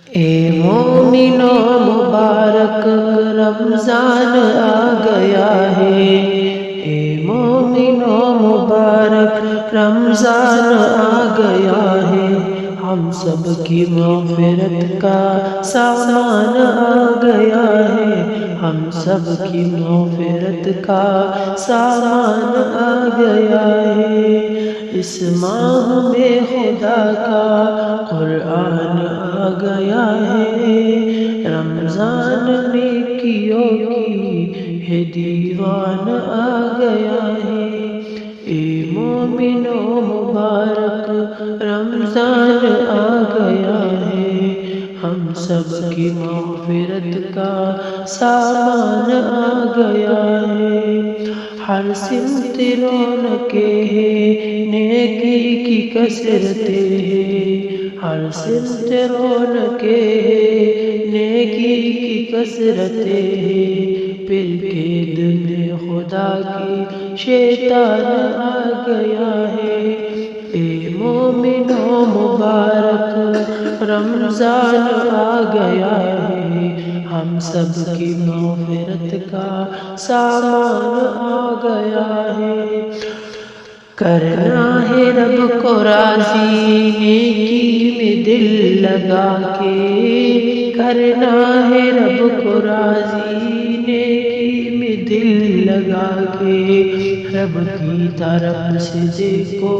اے مومنوں مبارک رمضان آ گیا ہے، اے مومنوں مبارک رمضان آ گیا ہے، ہم سب کی مغفرت کا سامان آ گیا ہے، ہم سب کی مغفرت کا سامان آ گیا ہے۔ اس ماہ میں خدا کا قرآن آ گیا ہے، رمضان نیکیوں کی ہے دیوان آ گیا ہے۔ اے مومنوں مبارک رمضان آ گیا ہے، ہم سب کی مغفرت کا سامان آ گیا ہے۔ ہر سمت رونقیں ہیں، نیکی کی کثرتیں ہیں، ہر سمت رونقیں ہیں، نیکی کی کثرتیں ہیں، پھر قید میں خدا کی شیطان آ گیا ہے۔ اے مومنوں مبارک رمضان آ گیا ہے، ہم سب کی مغفرت کا سامان آ گیا ہے۔ کرنا ہے رب کو راضی نیکی میں دل لگا کے، کرنا ہے رب کو راضی نیکی میں دل لگا کے، رب کی طرف سے دیکھو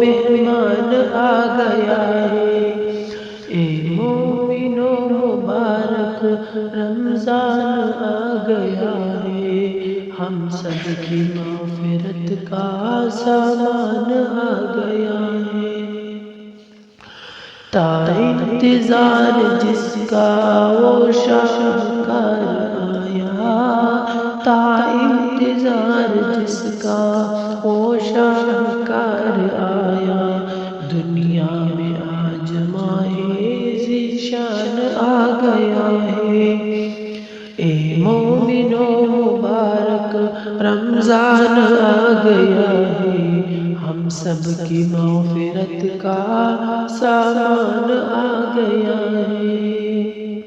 مہمان آ گیا ہے۔ اے مومنوں مبارک رمضان آ گیا ہے، ہم سب کی مغفرت کا سامان آ گیا ہے۔ تا انتظار جس کا وہ شاہکار آیا، تا انتظار جس کا وہ شاہکار آیا، دنیا میں آج ماہ ذیشان آ گیا ہے۔ اے مومنوں مبارک رمضان آ گیا ہے، ہم سب کی مغفرت کا سامان آ گیا ہے۔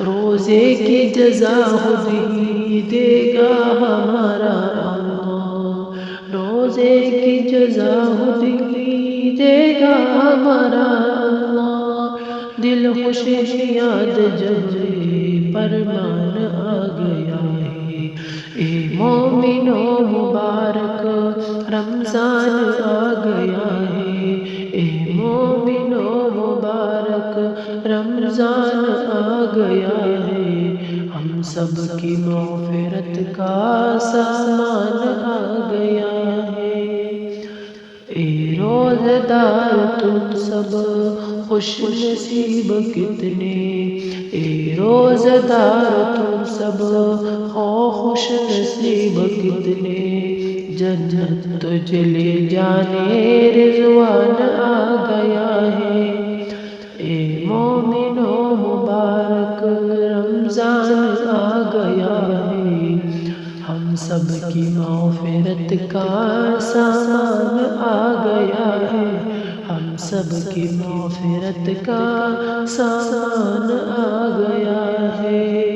روزے کی جزا خود ہی دے گا ہمارا اللہ، روزے کی جزا خود ہی دے گا ہمارا اللہ، دل خوش یاد جب فرمان آ گیا ہے۔ اے مومنوں مبارک رمضان آ گیا ہے، اے مومنوں مبارک رمضان آ گیا ہے، ہم سب کی مغفرت کا سامان آ گیا ہے۔ اے روزہ دار تم سب خوش نصیب کتنے، اے روزہ دار تم سب خوش نصیب کتنے، جنت تجھ لے جانے رضوان آ گیا ہے۔ اے مومنوں مبارک رمضان آ گیا ہے، ہم سب کی مغفرت کا سامان آ گیا ہے، ہم سب کی مغفرت کا سامان آ گیا ہے۔